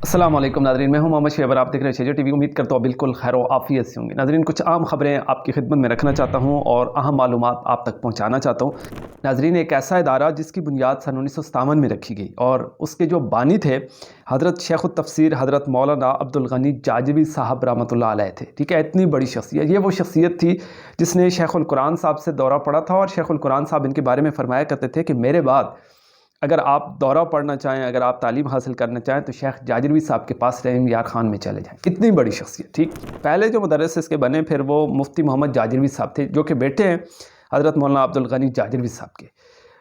السلام علیکم ناظرین، میں ہوں محمد شیبر، آپ دیکھ رہے ہیں شیجر ٹی وی۔ امید کرتا ہوں بالکل خیر و عافیت سے ہوں گے۔ ناظرین، کچھ عام خبریں آپ کی خدمت میں رکھنا چاہتا ہوں اور اہم معلومات آپ تک پہنچانا چاہتا ہوں۔ ناظرین، ایک ایسا ادارہ جس کی بنیاد سن 1957 میں رکھی گئی اور اس کے جو بانی تھے حضرت شیخ التفسیر حضرت مولانا عبدالغنی جاجوی صاحب رحمۃ اللہ علیہ تھے، ٹھیک ہے۔ اتنی بڑی شخصیت، یہ وہ شخصیت تھی جس نے شیخ القرآن صاحب سے دورہ پڑھا تھا، اور شیخ القرآن صاحب ان کے بارے میں فرمایا کرتے تھے کہ میرے بعد اگر آپ دورہ پڑھنا چاہیں، اگر آپ تعلیم حاصل کرنا چاہیں تو شیخ جاجروی صاحب کے پاس رحیم یار خان میں چلے جائیں۔ اتنی بڑی شخصیت، ٹھیک۔ پہلے جو مدرس اس کے بنے پھر وہ مفتی محمد جاجروی صاحب تھے، جو کہ بیٹے ہیں حضرت مولانا عبدالغنی جاجروی صاحب کے۔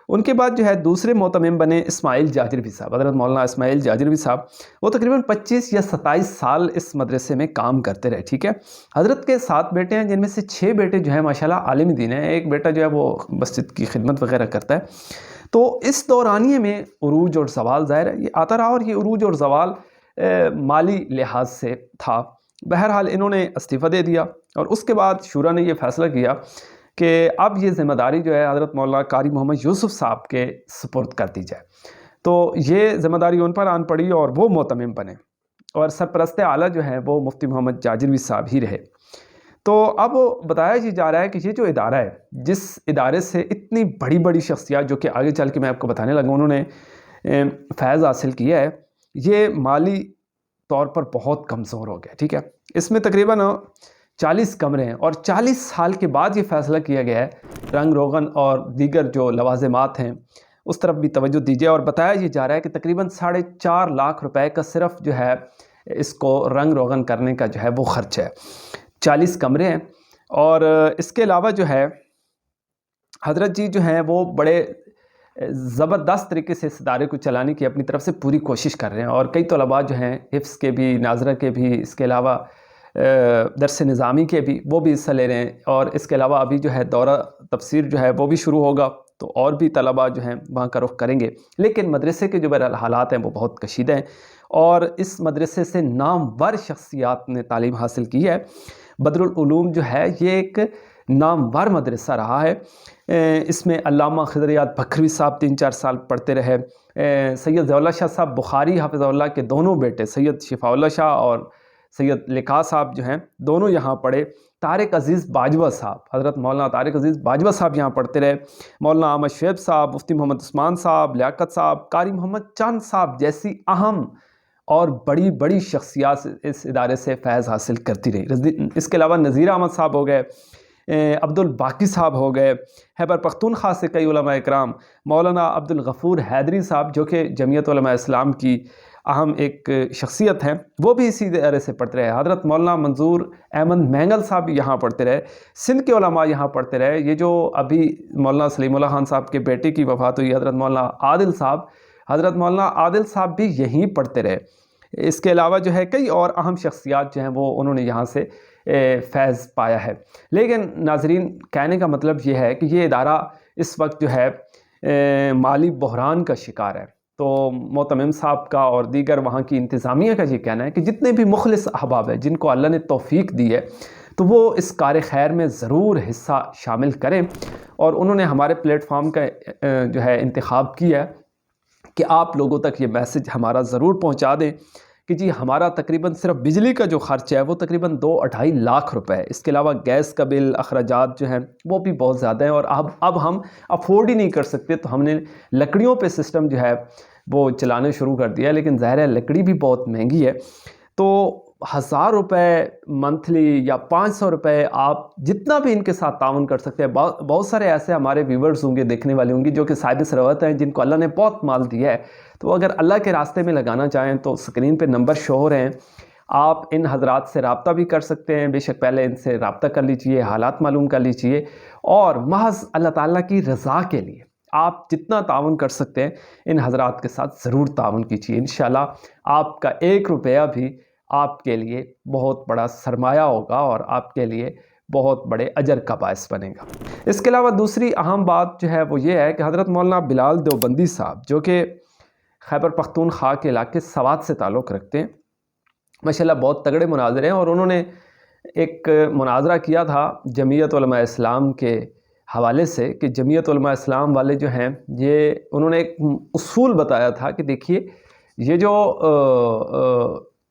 ان کے بعد جو ہے دوسرے معتمم بنے اسماعیل جاجروی صاحب، حضرت مولانا اسماعیل جاجروی صاحب۔ وہ تقریباً 25 یا 27 سال اس مدرسے میں کام کرتے رہے، ٹھیک ہے۔ حضرت کے 7 بیٹے ہیں، جن میں سے 6 بیٹے جو ہیں ماشاءاللہ عالم دین ہیں، ایک بیٹا جو ہے وہ مسجد کی خدمت وغیرہ کرتا ہے۔ تو اس دورانیے میں عروج اور زوال ظاہر ہے یہ آتا رہا، اور یہ عروج اور زوال مالی لحاظ سے تھا۔ بہرحال انہوں نے استعفیٰ دے دیا، اور اس کے بعد شورا نے یہ فیصلہ کیا کہ اب یہ ذمہ داری جو ہے حضرت مولانا قاری محمد یوسف صاحب کے سپرد کر دی جائے۔ تو یہ ذمہ داری ان پر آن پڑی اور وہ معتمم بنے، اور سرپرست اعلیٰ جو ہے وہ مفتی محمد جاجروی صاحب ہی رہے۔ تو اب بتایا یہ جا رہا ہے کہ یہ جو ادارہ ہے، جس ادارے سے اتنی بڑی بڑی شخصیات، جو کہ آگے چل کے میں آپ کو بتانے لگا، انہوں نے فیض حاصل کیا ہے، یہ مالی طور پر بہت کمزور ہو گیا، ٹھیک ہے۔ اس میں تقریباً 40 کمرے ہیں، اور 40 سال کے بعد یہ فیصلہ کیا گیا ہے رنگ روغن اور دیگر جو لوازمات ہیں اس طرف بھی توجہ دیجیے۔ اور بتایا یہ جا رہا ہے کہ تقریباً 4.5 لاکھ روپے کا صرف جو ہے اس کو رنگ روغن کرنے کا جو ہے وہ خرچ ہے۔ 40 کمرے ہیں، اور اس کے علاوہ جو ہے حضرت جی جو ہیں وہ بڑے زبردست طریقے سے اس ادارے کو چلانے کی اپنی طرف سے پوری کوشش کر رہے ہیں، اور کئی طلباء جو ہیں حفظ کے بھی، ناظرہ کے بھی، اس کے علاوہ درس نظامی کے بھی، وہ بھی حصہ لے رہے ہیں۔ اور اس کے علاوہ ابھی جو ہے دورہ تفسیر جو ہے وہ بھی شروع ہوگا، تو اور بھی طلباء جو ہیں وہاں کا رخ کریں گے۔ لیکن مدرسے کے جو حالات ہیں وہ بہت کشیدہ ہیں، اور اس مدرسے سے نامور شخصیات نے تعلیم حاصل کی ہے۔ بدرالعلوم جو ہے یہ ایک نامور مدرسہ رہا ہے۔ اس میں علامہ خضریات بکھروی صاحب 3-4 سال پڑھتے رہے۔ سید ضیاء اللہ شاہ صاحب بخاری حافظ اللہ کے دونوں بیٹے سید شفاء اللہ شاہ اور سید لقاء صاحب جو ہیں دونوں یہاں پڑھے۔ طارق عزیز باجوہ صاحب، حضرت مولانا طارق عزیز باجوہ صاحب یہاں پڑھتے رہے۔ مولانا احمد شعیب صاحب، مفتی محمد عثمان صاحب، لیاقت صاحب، قاری محمد چاند صاحب جیسی اہم اور بڑی بڑی شخصیات اس ادارے سے فیض حاصل کرتی رہی۔ اس کے علاوہ نذیر احمد صاحب ہو گئے، عبدالباقی صاحب ہو گئے، خیبر پختونخوا سے کئی علماء اکرام، مولانا عبدالغفور حیدری صاحب جو کہ جمعیت علماء اسلام کی اہم ایک شخصیت ہیں، وہ بھی اسی ادارے سے پڑھتے رہے۔ حضرت مولانا منظور احمد مینگل صاحب بھی یہاں پڑھتے رہے۔ سندھ کے علماء یہاں پڑھتے رہے۔ یہ جو ابھی مولانا سلیم اللہ خان صاحب کے بیٹے کی وفات ہوئی، حضرت مولانا عادل صاحب، حضرت مولانا عادل صاحب بھی یہیں پڑھتے رہے۔ اس کے علاوہ جو ہے کئی اور اہم شخصیات جو ہیں وہ انہوں نے یہاں سے فیض پایا ہے۔ لیکن ناظرین، کہنے کا مطلب یہ ہے کہ یہ ادارہ اس وقت جو ہے مالی بحران کا شکار ہے۔ تو معتمم صاحب کا اور دیگر وہاں کی انتظامیہ کا یہ کہنا ہے کہ جتنے بھی مخلص احباب ہیں جن کو اللہ نے توفیق دی ہے، تو وہ اس کار خیر میں ضرور حصہ شامل کریں۔ اور انہوں نے ہمارے پلیٹ فارم کا جو ہے انتخاب کیا ہے کہ آپ لوگوں تک یہ میسج ہمارا ضرور پہنچا دیں کہ جی ہمارا تقریباً صرف بجلی کا جو خرچ ہے وہ تقریباً 2-2.5 لاکھ روپے ہے۔ اس کے علاوہ گیس کا بل، اخراجات جو ہیں وہ بھی بہت زیادہ ہیں، اور اب ہم افورڈ ہی نہیں کر سکتے، تو ہم نے لکڑیوں پہ سسٹم جو ہے وہ چلانے شروع کر دیا، لیکن ظاہر ہے لکڑی بھی بہت مہنگی ہے۔ تو 1000 روپے منتھلی یا 500 روپے آپ جتنا بھی ان کے ساتھ تعاون کر سکتے ہیں۔ بہت سارے ایسے ہمارے ویورز ہوں گے، دیکھنے والے ہوں گے جو کہ صاحب ثروت ہیں، جن کو اللہ نے بہت مال دیا ہے، تو اگر اللہ کے راستے میں لگانا چاہیں تو سکرین پہ نمبر شو ہو رہے ہیں، آپ ان حضرات سے رابطہ بھی کر سکتے ہیں۔ بے شک پہلے ان سے رابطہ کر لیجئے، حالات معلوم کر لیجئے، اور محض اللہ تعالیٰ کی رضا کے لیے آپ جتنا تعاون کر سکتے ہیں ان حضرات کے ساتھ ضرور تعاون کیجیے۔ انشاءاللہ آپ کا 1 روپیہ بھی آپ کے لیے بہت بڑا سرمایہ ہوگا، اور آپ کے لیے بہت بڑے اجر کا باعث بنے گا۔ اس کے علاوہ دوسری اہم بات جو ہے وہ یہ ہے کہ حضرت مولانا بلال دیوبندی صاحب جو کہ خیبر پختونخوا کے علاقے سوات سے تعلق رکھتے ہیں، ماشاءاللہ بہت تگڑے مناظر ہیں، اور انہوں نے ایک مناظرہ کیا تھا جمعیت علماء اسلام کے حوالے سے کہ جمعیت علماء اسلام والے جو ہیں یہ انہوں نے ایک اصول بتایا تھا کہ دیکھیے یہ جو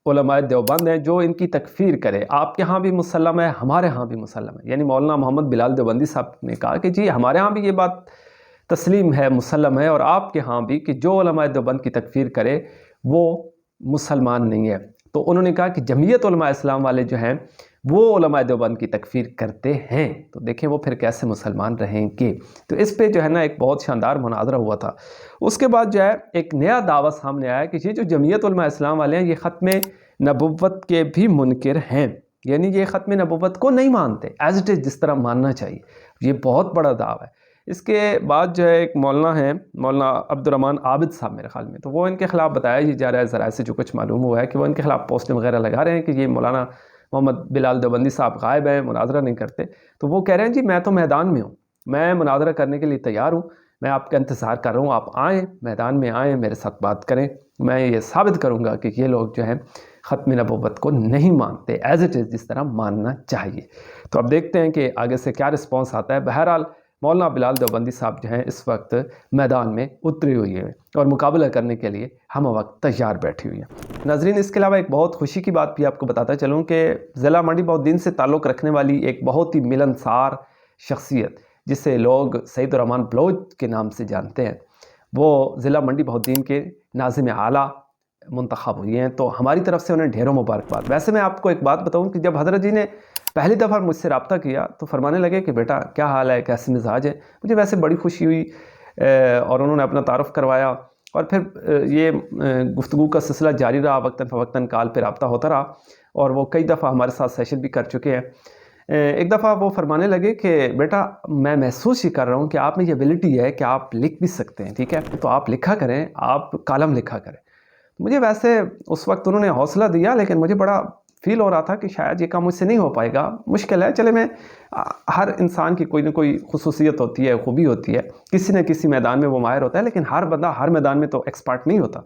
علماء دیوبند ہیں جو ان کی تکفیر کرے، آپ کے ہاں بھی مسلم ہے، ہمارے ہاں بھی مسلم ہے، یعنی مولانا محمد بلال دیوبندی صاحب نے کہا کہ جی ہمارے ہاں بھی یہ بات تسلیم ہے، مسلم ہے، اور آپ کے ہاں بھی کہ جو علماء دیوبند کی تکفیر کرے وہ مسلمان نہیں ہے۔ تو انہوں نے کہا کہ جمعیت علماء اسلام والے جو ہیں وہ علماء دیوبند کی تکفیر کرتے ہیں، تو دیکھیں وہ پھر کیسے مسلمان رہیں گے۔ تو اس پہ جو ہے نا ایک بہت شاندار مناظرہ ہوا تھا۔ اس کے بعد جو ہے ایک نیا دعویٰ سامنے آیا کہ یہ جو جمعیت علماء اسلام والے ہیں یہ ختم نبوت کے بھی منکر ہیں، یعنی یہ ختم نبوت کو نہیں مانتے، ایز اٹ از جس طرح ماننا چاہیے۔ یہ بہت بڑا دعویٰ ہے۔ اس کے بعد جو ہے ایک مولانا ہیں، مولانا عبد الرحمن عابد صاحب میرے خیال میں، تو وہ ان کے خلاف بتایا یہ جا رہا ہے ذرائع سے جو کچھ معلوم ہوا ہے کہ وہ ان کے خلاف پوسٹیں وغیرہ لگا رہے ہیں کہ یہ مولانا محمد بلال دیوبندی صاحب غائب ہیں، مناظرہ نہیں کرتے۔ تو وہ کہہ رہے ہیں جی میں تو میدان میں ہوں، میں مناظرہ کرنے کے لیے تیار ہوں، میں آپ کا انتظار کر رہا ہوں، آپ آئیں میدان میں آئیں، میرے ساتھ بات کریں، میں یہ ثابت کروں گا کہ یہ لوگ جو ہیں ختم نبوت کو نہیں مانتے، ایز اٹ از جس طرح ماننا چاہیے۔ تو اب دیکھتے ہیں کہ آگے سے کیا رسپانس آتا ہے۔ بہرحال مولانا بلال دیوبندی صاحب جو ہیں اس وقت میدان میں اتری ہوئی ہیں اور مقابلہ کرنے کے لیے ہم وقت تیار بیٹھی ہوئی ہیں۔ ناظرین اس کے علاوہ ایک بہت خوشی کی بات بھی آپ کو بتاتا چلوں کہ ضلع منڈی بہودین سے تعلق رکھنے والی ایک بہت ہی ملنسار شخصیت جسے لوگ سعید الرحمن بلوچ کے نام سے جانتے ہیں، وہ ضلع منڈی بہودین کے ناظم اعلیٰ منتخب ہوئی ہیں، تو ہماری طرف سے انہیں ڈھیروں مبارکباد۔ ویسے میں آپ کو ایک بات بتاؤں کہ جب حضرت جی نے پہلی دفعہ مجھ سے رابطہ کیا تو فرمانے لگے کہ بیٹا کیا حال ہے، کیسے مزاج ہے، مجھے ویسے بڑی خوشی ہوئی اور انہوں نے اپنا تعارف کروایا، اور پھر یہ گفتگو کا سلسلہ جاری رہا، وقتاً فوقتاً کال پہ رابطہ ہوتا رہا، اور وہ کئی دفعہ ہمارے ساتھ سیشن بھی کر چکے ہیں۔ ایک دفعہ وہ فرمانے لگے کہ بیٹا میں محسوس ہی کر رہا ہوں کہ آپ میں یہ ایبلٹی ہے کہ آپ لکھ بھی سکتے ہیں، ٹھیک ہے، تو آپ لکھا کریں، آپ کالم لکھا کریں۔ مجھے ویسے اس وقت انہوں نے حوصلہ دیا، لیکن مجھے بڑا فیل ہو رہا تھا کہ شاید یہ کام مجھ سے نہیں ہو پائے گا، مشکل ہے۔ چلے میں ہر انسان کی کوئی نہ کوئی خصوصیت ہوتی ہے، خوبی ہوتی ہے، کسی نہ کسی میدان میں وہ ماہر ہوتا ہے، لیکن ہر بندہ ہر میدان میں تو ایکسپرٹ نہیں ہوتا،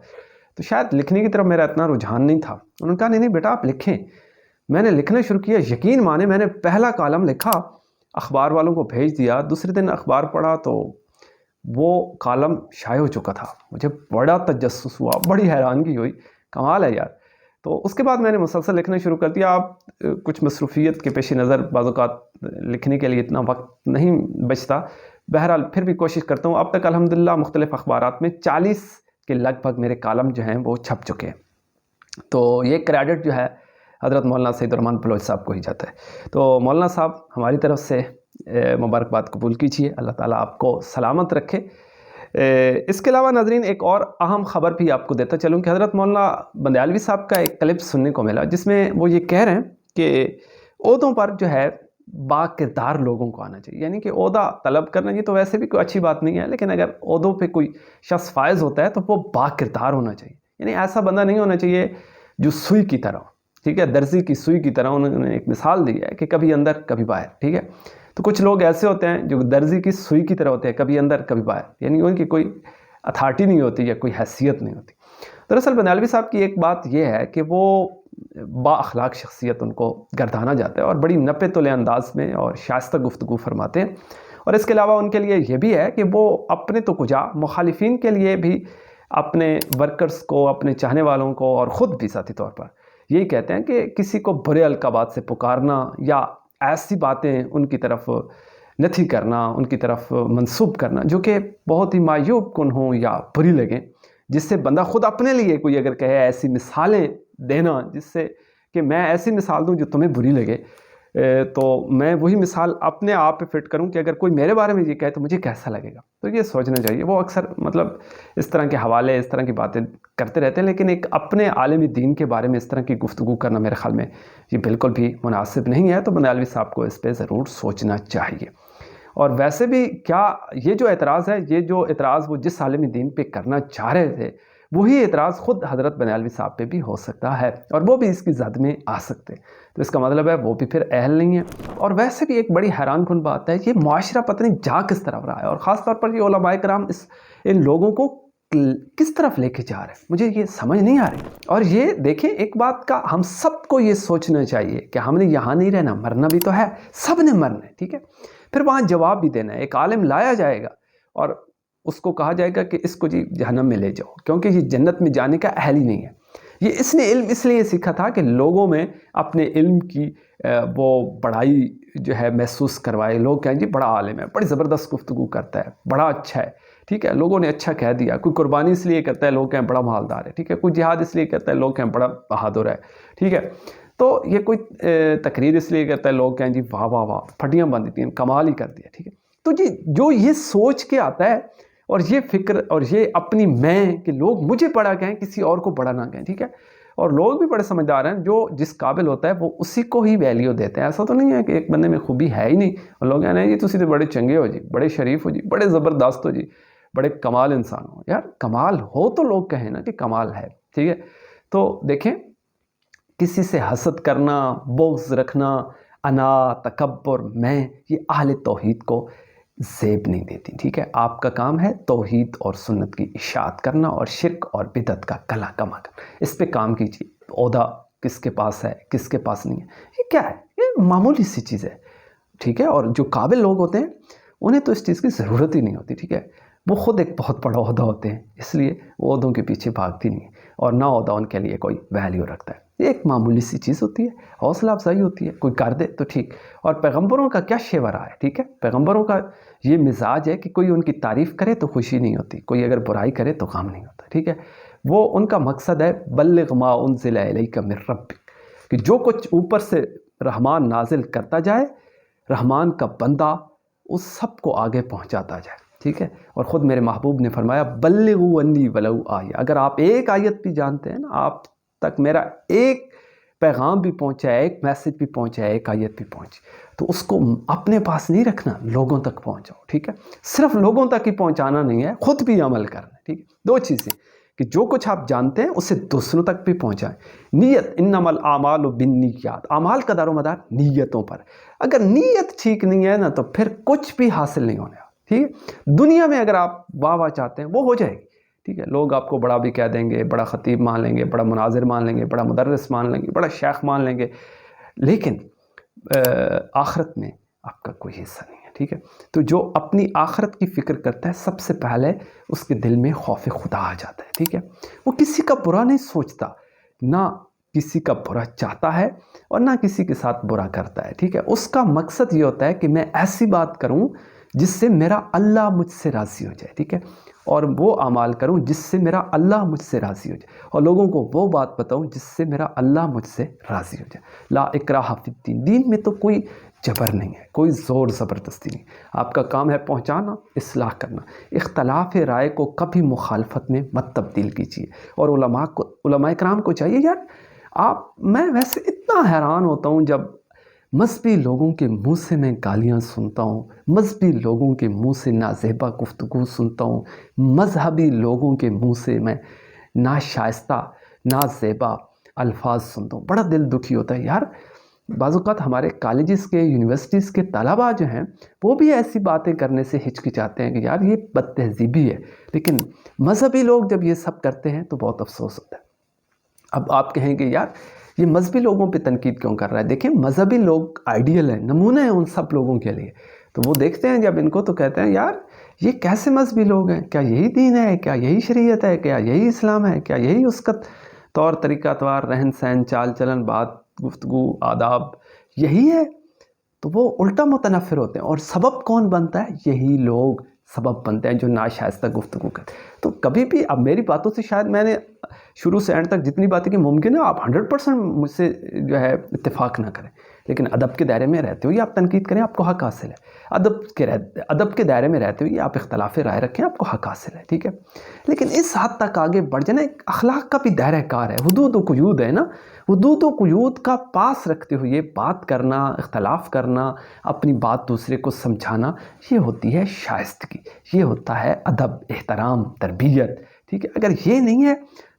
تو شاید لکھنے کی طرف میرا اتنا رجحان نہیں تھا۔ انہوں نے کہا نہیں بیٹا آپ لکھیں۔ میں نے لکھنا شروع کیا، یقین مانے میں نے پہلا کالم لکھا، اخبار والوں کو بھیج دیا، دوسرے دن اخبار پڑھا تو وہ کالم شائع ہو چکا تھا۔ مجھے بڑا تجسس ہوا، بڑی حیرانگی ہوئی، کمال ہے یار۔ تو اس کے بعد میں نے مسلسل لکھنا شروع کر دیا۔ آپ کچھ مصروفیت کے پیش نظر بعض اوقات لکھنے کے لیے اتنا وقت نہیں بچتا، بہرحال پھر بھی کوشش کرتا ہوں۔ اب تک الحمدللہ مختلف اخبارات میں 40 کے لگ بھگ میرے کالم جو ہیں وہ چھپ چکے ہیں، تو یہ کریڈٹ جو ہے حضرت مولانا سعید الرحمن بلوچ صاحب کو ہی جاتا ہے۔ تو مولانا صاحب ہماری طرف سے مبارکباد قبول کیجیے، اللہ تعالیٰ آپ کو سلامت رکھے۔ اس کے علاوہ ناظرین ایک اور اہم خبر بھی آپ کو دیتا چلوں کہ حضرت مولانا بندیالوی صاحب کا ایک کلپ سننے کو ملا، جس میں وہ یہ کہہ رہے ہیں کہ عہدوں پر جو ہے با کردار لوگوں کو آنا چاہیے، یعنی کہ عہدہ طلب کرنا یہ تو ویسے بھی کوئی اچھی بات نہیں ہے، لیکن اگر عہدوں پہ کوئی شخص فائز ہوتا ہے تو وہ با کردار ہونا چاہیے، یعنی ایسا بندہ نہیں ہونا چاہیے جو سوئی کی طرح، ٹھیک ہے، درزی کی سوئی کی طرح۔ انہوں نے ایک مثال دی ہے کہ کبھی اندر کبھی باہر، ٹھیک ہے۔ تو کچھ لوگ ایسے ہوتے ہیں جو درزی کی سوئی کی طرح ہوتے ہیں، کبھی اندر کبھی باہر، یعنی ان کی کوئی اتھارٹی نہیں ہوتی یا کوئی حیثیت نہیں ہوتی۔ دراصل بندیالوی صاحب کی ایک بات یہ ہے کہ وہ با اخلاق شخصیت ان کو گردانا جاتا ہے، اور بڑی نپے تلے انداز میں اور شائستہ گفتگو فرماتے ہیں۔ اور اس کے علاوہ ان کے لیے یہ بھی ہے کہ وہ اپنے تو کجا مخالفین کے لیے بھی، اپنے ورکرز کو، اپنے چاہنے والوں کو، اور خود بھی ذاتی طور پر یہی کہتے ہیں کہ کسی کو برے القابات سے پکارنا یا ایسی باتیں ان کی طرف نتھی کرنا، ان کی طرف منسوب کرنا جو کہ بہت ہی معیوب کن ہوں یا بری لگیں، جس سے بندہ خود اپنے لیے کوئی اگر کہے ایسی مثالیں دینا جس سے کہ میں ایسی مثال دوں جو تمہیں بری لگے، تو میں وہی مثال اپنے آپ پہ فٹ کروں کہ اگر کوئی میرے بارے میں یہ کہے تو مجھے کیسا لگے گا۔ تو یہ سوچنا چاہیے۔ وہ اکثر مطلب اس طرح کے حوالے، اس طرح کی باتیں کرتے رہتے ہیں، لیکن ایک اپنے عالم دین کے بارے میں اس طرح کی گفتگو کرنا میرے خیال میں یہ بالکل بھی مناسب نہیں ہے۔ تو بندیالوی صاحب کو اس پہ ضرور سوچنا چاہیے۔ اور ویسے بھی کیا یہ جو اعتراض ہے، یہ جو اعتراض وہ جس عالم دین پہ کرنا چاہ رہے تھے، وہی اعتراض خود حضرت بندیالوی صاحب پہ بھی ہو سکتا ہے، اور وہ بھی اس کی زد میں آ سکتے ہیں۔ تو اس کا مطلب ہے وہ بھی پھر اہل نہیں ہے۔ اور ویسے بھی ایک بڑی حیران کن بات ہے کہ معاشرہ پتہ نہیں جا کس طرف رہا ہے، اور خاص طور پر یہ علماء کرام ان لوگوں کو کس طرف لے کے جا رہے ہیں، مجھے یہ سمجھ نہیں آ رہی۔ اور یہ دیکھیں ایک بات کا ہم سب کو یہ سوچنا چاہیے کہ ہم نے یہاں نہیں رہنا، مرنا بھی تو ہے، سب نے مرنا ہے، ٹھیک ہے، پھر وہاں جواب بھی دینا ہے۔ ایک عالم لایا جائے گا اور اس کو کہا جائے گا کہ اس کو جی جہنم میں لے جاؤ، کیونکہ یہ جنت میں جانے کا اہل ہی نہیں ہے۔ یہ اس نے علم اس لیے سیکھا تھا کہ لوگوں میں اپنے علم کی وہ بڑائی جو ہے محسوس کروائے۔ لوگ کہیں جی بڑا عالم ہے، بڑی زبردست گفتگو کرتا ہے، بڑا اچھا ہے، ٹھیک ہے، لوگوں نے اچھا کہہ دیا۔ کوئی قربانی اس لیے کرتا ہے، لوگ کہیں بڑا مالدار ہے، ٹھیک ہے، کوئی جہاد اس لیے کرتا ہے، لوگ کہیں بڑا بہادر ہے، ٹھیک ہے۔ تو یہ کوئی تقریر اس لیے کرتا ہے، لوگ کہیں جی واہ واہ واہ، پھٹیاں بن دیتی ہیں، کمال ہی کر دیا، ٹھیک ہے۔ تو جی جو یہ سوچ کے آتا ہے اور یہ فکر اور یہ اپنی میں کہ لوگ مجھے بڑا کہیں، کسی اور کو بڑا نہ کہیں، ٹھیک ہے۔ اور لوگ بھی بڑے سمجھدار ہیں، جو جس قابل ہوتا ہے وہ اسی کو ہی ویلیو دیتے ہیں۔ ایسا تو نہیں ہے کہ ایک بندے میں خوبی ہے ہی نہیں اور لوگ کہتے ہیں جی تسی تو بڑے چنگے ہو جی، بڑے شریف ہو جی، بڑے زبردست ہو جی، بڑے کمال انسان ہو۔ یار کمال ہو تو لوگ کہیں نا کہ کمال ہے، ٹھیک ہے۔ تو دیکھیں، کسی سے حسد کرنا، بغض رکھنا، انا، تکبر، میں، یہ اہل توحید کو زیب نہیں دیتی، ٹھیک ہے۔ آپ کا کام ہے توحید اور سنت کی اشاعت کرنا اور شرک اور بدعت کا کلا کما کرنا۔ اس پہ کام کیجیے۔ عہدہ کس کے پاس ہے، کس کے پاس نہیں ہے، یہ کیا ہے، یہ معمولی سی چیز ہے، ٹھیک ہے۔ اور جو قابل لوگ ہوتے ہیں انہیں تو اس چیز کی ضرورت ہی نہیں ہوتی، ٹھیک ہے۔ وہ خود ایک بہت بڑا عہدہ ہوتے ہیں، اس لیے وہ عہدوں کے پیچھے بھاگتی نہیں ہے اور نہ عہدہ ان کے لیے کوئی ویلیو رکھتا ہے۔ یہ ایک معمولی سی چیز ہوتی ہے، حوصلہ افزائی ہوتی ہے، کوئی کر دے تو ٹھیک۔ اور پیغمبروں کا کیا شیوا رہا ہے، ٹھیک ہے۔ پیغمبروں کا یہ مزاج ہے کہ کوئی ان کی تعریف کرے تو خوشی نہیں ہوتی، کوئی اگر برائی کرے تو غم نہیں ہوتا، ٹھیک ہے۔ وہ ان کا مقصد ہے بلغ ما انزل الیک من ربک، کہ جو کچھ اوپر سے رحمان نازل کرتا جائے، رحمان کا بندہ اس سب کو آگے پہنچاتا جائے، ٹھیک ہے۔ اور خود میرے محبوب نے فرمایا بلغوا انی ولو آیہ، اگر آپ ایک آیت بھی جانتے ہیں نا، آپ تک میرا ایک پیغام بھی پہنچا ہے، ایک میسج بھی پہنچا ہے، ایک آیت بھی پہنچی، تو اس کو اپنے پاس نہیں رکھنا، لوگوں تک پہنچاؤ، ٹھیک ہے۔ صرف لوگوں تک ہی پہنچانا نہیں ہے، خود بھی عمل کرنا، ٹھیک ہے۔ دو چیزیں کہ جو کچھ آپ جانتے ہیں اسے دوسروں تک بھی پہنچائیں۔ نیت، انما الاعمال بالنیات، اعمال کا دار و مدار نیتوں پر۔ اگر نیت ٹھیک نہیں ہے نا تو پھر کچھ بھی حاصل نہیں ہونے والا، ٹھیک ہے۔ دنیا میں اگر آپ واہ واہ چاہتے ہیں وہ ہو جائے گی، ٹھیک ہے۔ لوگ آپ کو بڑا بھی کہہ دیں گے، بڑا خطیب مان لیں گے، بڑا مناظر مان لیں گے، بڑا مدرس مان لیں گے، بڑا شیخ مان لیں گے، لیکن آخرت میں آپ کا کوئی حصہ نہیں ہے، ٹھیک ہے۔ تو جو اپنی آخرت کی فکر کرتا ہے سب سے پہلے اس کے دل میں خوف خدا آ جاتا ہے، ٹھیک ہے۔ وہ کسی کا برا نہیں سوچتا، نہ کسی کا برا چاہتا ہے اور نہ کسی کے ساتھ برا کرتا ہے، ٹھیک ہے۔ اس کا مقصد یہ ہوتا ہے کہ میں ایسی بات کروں جس سے میرا اللہ مجھ سے راضی ہو جائے، ٹھیک ہے، اور وہ اعمال کروں جس سے میرا اللہ مجھ سے راضی ہو جائے، اور لوگوں کو وہ بات بتاؤں جس سے میرا اللہ مجھ سے راضی ہو جائے۔ لا اکراہ فی الدین، دین میں تو کوئی جبر نہیں ہے، کوئی زور زبردستی نہیں۔ آپ کا کام ہے پہنچانا، اصلاح کرنا۔ اختلاف رائے کو کبھی مخالفت میں مت تبدیل کیجیے۔ اور علماء کرام کو چاہیے یار، میں ویسے اتنا حیران ہوتا ہوں جب مذہبی لوگوں کے منہ سے میں گالیاں سنتا ہوں، مذہبی لوگوں کے منہ سے نازیبا گفتگو سنتا ہوں، مذہبی لوگوں کے منہ سے میں ناشائستہ نازیبا الفاظ سنتا ہوں، بڑا دل دکھی ہوتا ہے یار۔ بعض اوقات ہمارے کالجز کے، یونیورسٹیز کے طلباء جو ہیں وہ بھی ایسی باتیں کرنے سے ہچکچاتے ہیں کہ یار یہ بد تہذیبی ہے، لیکن مذہبی لوگ جب یہ سب کرتے ہیں تو بہت افسوس ہوتا ہے۔ اب آپ کہیں گے یار یہ مذہبی لوگوں پہ تنقید کیوں کر رہا ہے؟ دیکھیں مذہبی لوگ آئیڈیل ہیں، نمونہ ہیں ان سب لوگوں کے لیے، تو وہ دیکھتے ہیں جب ان کو تو کہتے ہیں یار یہ کیسے مذہبی لوگ ہیں، کیا یہی دین ہے، کیا یہی شریعت ہے، کیا یہی اسلام ہے، کیا یہی اس کا طور طریقہ اتوار، رہن سہن، چال چلن، بات گفتگو، آداب یہی ہے؟ تو وہ الٹا متنفر ہوتے ہیں، اور سبب کون بنتا ہے؟ یہی لوگ سبب بنتے ہیں جو ناشائستہ گفتگو کرتے ہیں۔ تو کبھی بھی اب میری باتوں سے شاید میں نے شروع سے اینڈ تک جتنی باتیں کی ممکن ہے آپ 100% مجھ سے جو ہے اتفاق نہ کریں، لیکن ادب کے دائرے میں رہتے ہوئے آپ تنقید کریں، آپ کو حق حاصل ہے۔ ادب کے دائرے میں رہتے ہوئے آپ اختلاف رائے رکھیں، آپ کو حق حاصل ہے، ٹھیک ہے۔ لیکن اس حد تک آگے بڑھ جانا، ایک اخلاق کا بھی دائرہ کار ہے، حدود و قیود ہے نا، حدود و قیود کا پاس رکھتے ہوئے بات کرنا، اختلاف کرنا، اپنی بات دوسرے کو سمجھانا، یہ ہوتی ہے شائستگی، یہ ہوتا ہے ادب، احترام، تربیت، ٹھیک ہے۔ اگر یہ نہیں ہے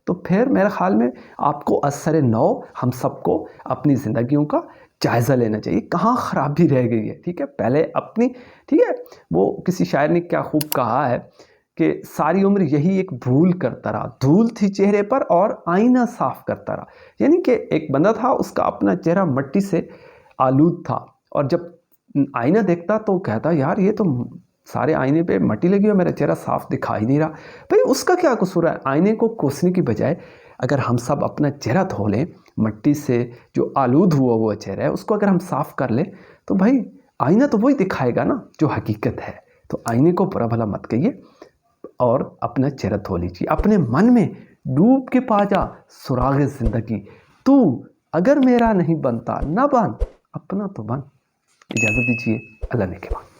تو پھر میرے خیال میں آپ کو اثر نو ہم سب کو اپنی زندگیوں کا جائزہ لینا چاہیے، کہاں خرابی رہ گئی ہے، ٹھیک ہے۔ پہلے اپنی، ٹھیک ہے، وہ کسی شاعر نے کیا خوب کہا ہے کہ ساری عمر یہی ایک بھول کرتا رہا، دھول تھی چہرے پر اور آئینہ صاف کرتا رہا۔ یعنی کہ ایک بندہ تھا، اس کا اپنا چہرہ مٹی سے آلود تھا، اور جب آئینہ دیکھتا تو کہتا یار یہ تو سارے آئینے پہ مٹی لگی ہو، میرا چہرہ صاف دکھائی نہیں رہا. بھائی اس کا کیا قصور ہے؟ آئینے کو کوسنے کی بجائے اگر ہم سب اپنا چہرہ دھو لیں، مٹی سے جو آلود ہوا چہرہ ہے اس کو اگر ہم صاف کر لیں تو بھائی آئینہ تو وہی دکھائے گا نا جو حقیقت ہے. تو آئینے کو برا بھلا مت کہیے اور اپنا چہرہ دھو لیجیے. اپنے من میں ڈوب کے پا جا سراغ زندگی، تو اگر میرا نہیں بنتا نہ بن، اپنا تو بن. اجازت دیجیے، اللہ نے کے بعد.